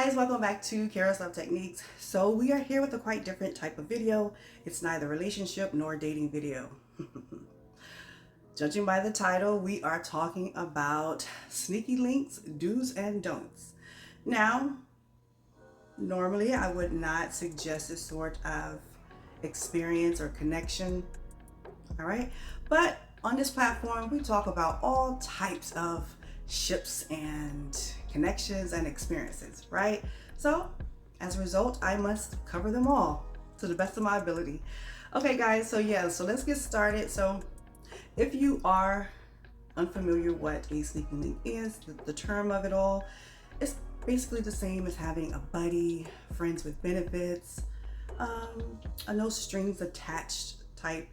guys, welcome back to Kara's Love Techniques. So we are here with a quite different type of video. It's neither relationship nor dating video. Judging by the title, we are talking about sneaky links, do's and don'ts. Now, normally I would not suggest this sort of experience or connection, all right? But on this platform, we talk about all types of ships and connections and experiences, right? So as a result, I must cover them all to the best of my ability. Okay guys, so let's get started. So if you are unfamiliar what a sneaky link is, the term of it all, it's basically the same as having a buddy, friends with benefits, a no strings attached type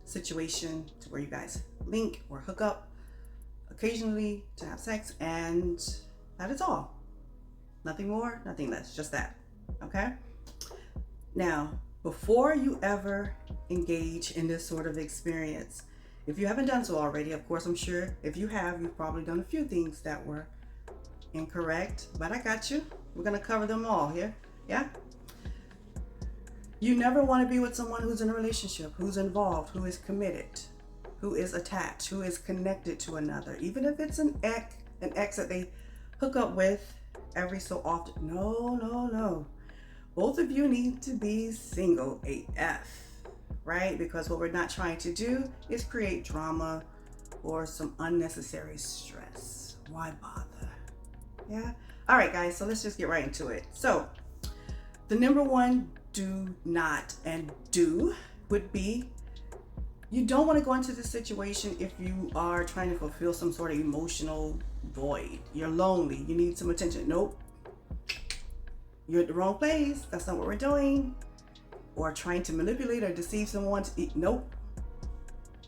situation to where you guys link or hook up occasionally to have sex, and that is all. Nothing more, nothing less, just that. Okay? Now, before you ever engage in this sort of experience, if you haven't done so already, of course, I'm sure if you have, you've probably done a few things that were incorrect, but I got you. We're gonna cover them all here. Yeah? You never want to be with someone who's in a relationship, who's involved, who is committed, who is attached, who is connected to another, even if it's an ex that they hook up with every so often. No. Both of you need to be single AF, right? Because what we're not trying to do is create drama or some unnecessary stress. Why bother? Yeah? All right, guys, so let's just get right into it. So the number one do not and do would be, you don't want to go into this situation if you are trying to fulfill some sort of emotional void. You're lonely, you need some attention. Nope, you're at the wrong place. That's not what we're doing. Or trying to manipulate or deceive someone to eat. Nope,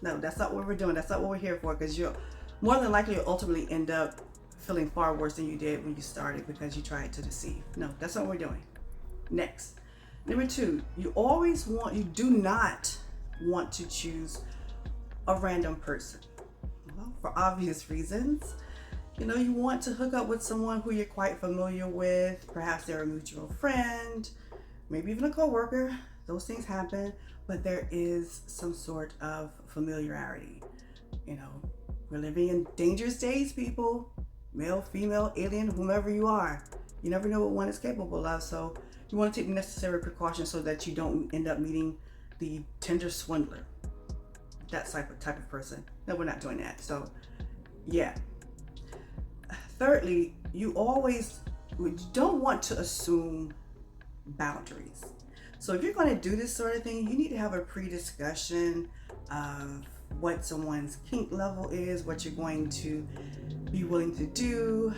no, that's not what we're doing. That's not what we're here for, because you're more than likely you'll ultimately end up feeling far worse than you did when you started because you tried to deceive. No, that's not what we're doing. Next, number two, you do not want to choose a random person. Well, for obvious reasons. You know, you want to hook up with someone who you're quite familiar with. Perhaps they're a mutual friend, maybe even a coworker. Those things happen, but there is some sort of familiarity. You know, we're living in dangerous days, people. Male, female, alien, whomever you are. You never know what one is capable of, so you want to take the necessary precautions so that you don't end up meeting the Tinder swindler, that type of person. No, we're not doing that. So yeah. Thirdly, you don't want to assume boundaries. So if you're going to do this sort of thing, you need to have a pre-discussion of what someone's kink level is, what you're going to be willing to do,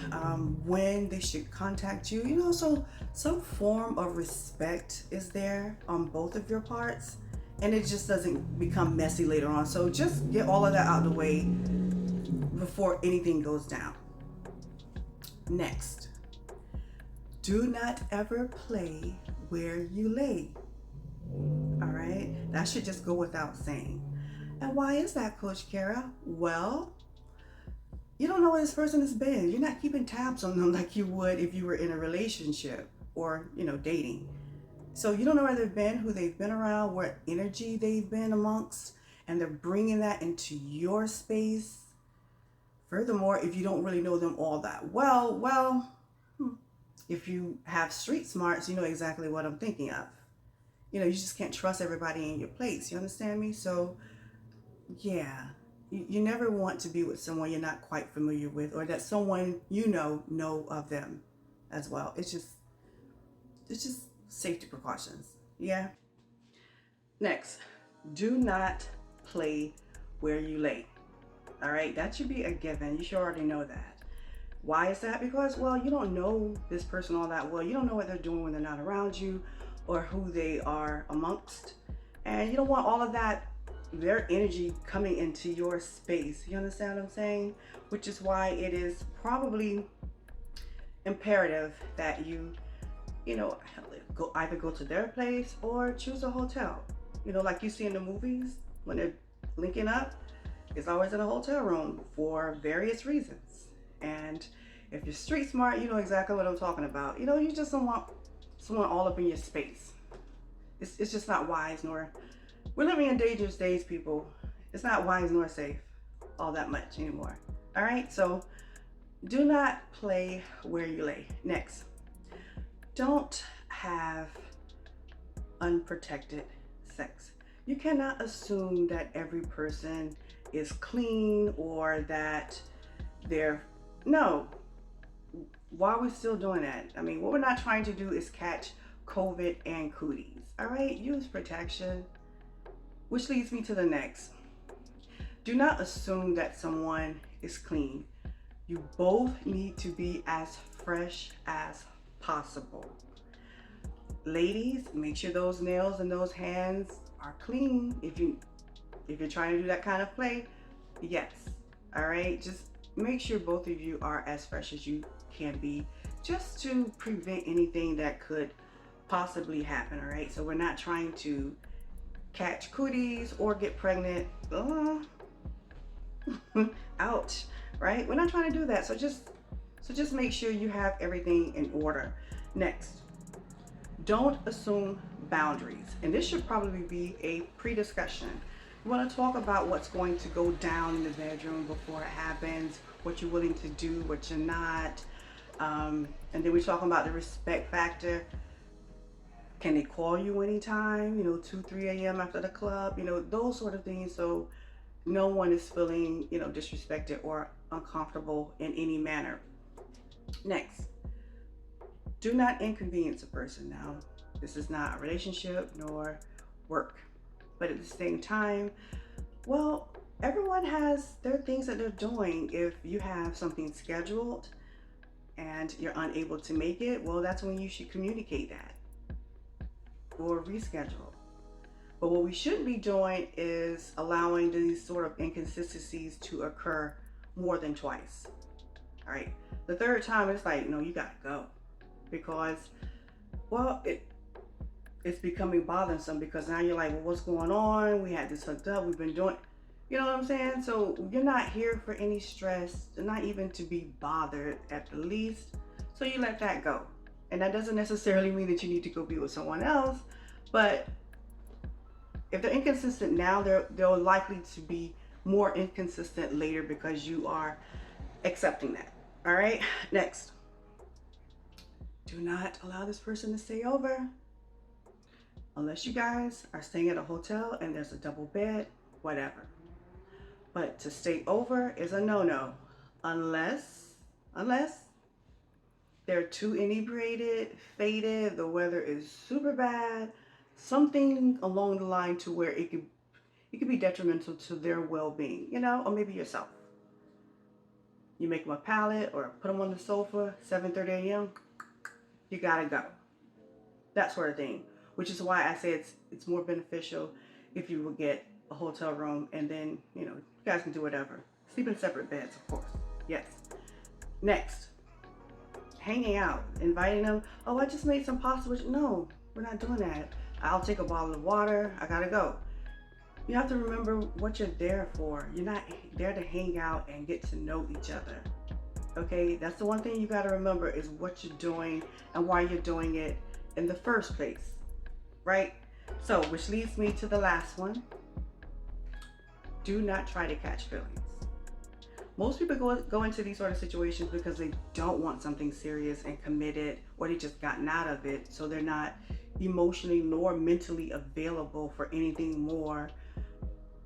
when they should contact you. You know, so some form of respect is there on both of your parts, and it just doesn't become messy later on. So just get all of that out of the way before anything goes down. Next, do not ever play where you lay. All right, that should just go without saying. And why is that, Coach Kara? Well, you don't know where this person has been. You're not keeping tabs on them like you would if you were in a relationship or, you know, dating. So you don't know where they've been, who they've been around, what energy they've been amongst, and they're bringing that into your space. Furthermore, if you don't really know them all that well, if you have street smarts, you know exactly what I'm thinking of. You know, you just can't trust everybody in your place. You understand me? So yeah, you never want to be with someone you're not quite familiar with, or that someone you know of them as well. It's just safety precautions. Yeah. Next, do not play where you lay. All right, that should be a given. You should already know that. Why is that? Because, well, you don't know this person all that well. You don't know what they're doing when they're not around you, or who they are amongst, and you don't want all of that, their energy coming into your space. You understand what I'm saying? Which is why it is probably imperative that you either go to their place or choose a hotel. You know, like you see in the movies when they're linking up, it's always in a hotel room for various reasons. And If you're street smart, you know exactly what I'm talking about. You know, you just don't want someone all up in your space. It's just not wise, nor we're living in dangerous days, people. It's not wise nor safe all that much anymore. All right, so do not play where you lay. Next, don't have unprotected sex. You cannot assume that every person is clean or that they're, no. Why are we still doing that? I mean, what we're not trying to do is catch COVID and cooties. All right, use protection. Which leads me to the next. Do not assume that someone is clean. You both need to be as fresh as possible. Ladies, make sure those nails and those hands are clean. If you're trying to do that kind of play, yes. All right, just make sure both of you are as fresh as you can be, just to prevent anything that could possibly happen. All right, so we're not trying to catch cooties or get pregnant. Ouch, right? We're not trying to do that. So just make sure you have everything in order. Next, don't assume boundaries. And this should probably be a pre-discussion. You want to talk about what's going to go down in the bedroom before it happens, what you're willing to do, what you're not. And then we're talking about the respect factor. Can they call you anytime, 2, 3 a.m. after the club, those sort of things. So no one is feeling, disrespected or uncomfortable in any manner. Next, do not inconvenience a person. Now, this is not a relationship nor work, but at the same time, well, everyone has their things that they're doing. If you have something scheduled and you're unable to make it, well, that's when you should communicate that or reschedule. But what we shouldn't be doing is allowing these sort of inconsistencies to occur more than twice. All right. The third time, it's like, no, you gotta go, because, well, it's becoming bothersome, because now you're like, well, what's going on? We had this hooked up. We've been doing, you know what I'm saying? So you're not here for any stress, not even to be bothered at the least. So you let that go. And that doesn't necessarily mean that you need to go be with someone else, but if they're inconsistent now, they're likely to be more inconsistent later, because you are accepting that. All right, next. Do not allow this person to stay over unless you guys are staying at a hotel and there's a double bed, whatever. But to stay over is a no-no, unless they're too inebriated, faded, the weather is super bad, something along the line to where it could be detrimental to their well-being, or maybe yourself. You make them a pallet or put them on the sofa, 7:30 a.m., you gotta go. That sort of thing, which is why I say it's more beneficial if you would get a hotel room, and then, you guys can do whatever. Sleep in separate beds, of course. Yes. Next, hanging out, inviting them. Oh, I just made some pasta. No, we're not doing that. I'll take a bottle of water. I gotta go. You have to remember what you're there for. You're not there to hang out and get to know each other. Okay, that's the one thing you gotta remember, is what you're doing and why you're doing it in the first place, right? So, which leads me to the last one. Do not try to catch feelings. Most people go into these sort of situations because they don't want something serious and committed, or they just gotten out of it, so they're not emotionally nor mentally available for anything more.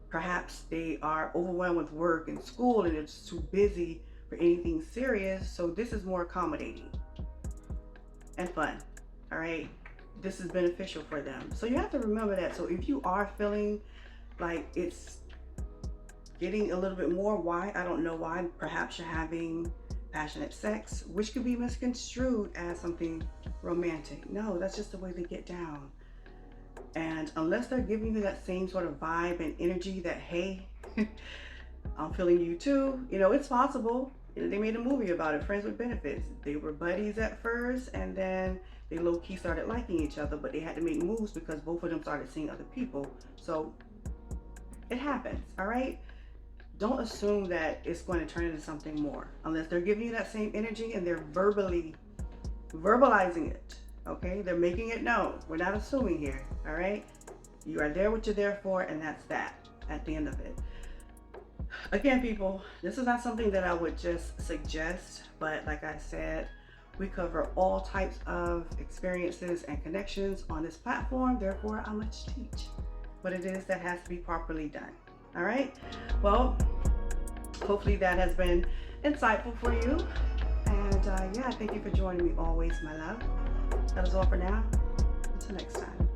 Perhaps they are overwhelmed with work and school and they're just too busy for anything serious, so this is more accommodating and fun. All right, this is beneficial for them, so you have to remember that. So if you are feeling like it's getting a little bit more, why? I don't know why. Perhaps you're having passionate sex, which could be misconstrued as something romantic. No, that's just the way they get down. And unless they're giving you that same sort of vibe and energy that, hey, I'm feeling you too, it's possible. They made a movie about it, Friends with Benefits. They were buddies at first, and then they low-key started liking each other, but they had to make moves because both of them started seeing other people. So it happens, all right? don't assume that it's going to turn into something more unless they're giving you that same energy and they're verbalizing it. Okay, they're making it known. We're not assuming here. All right, you are there what you're there for, and that's that at the end of it. Again, people, this is not something that I would just suggest, but like I said, we cover all types of experiences and connections on this platform. Therefore, I must teach what it is that has to be properly done. All right, well, hopefully that has been insightful for you. And yeah, thank you for joining me always, my love. That is all for now. Until next time.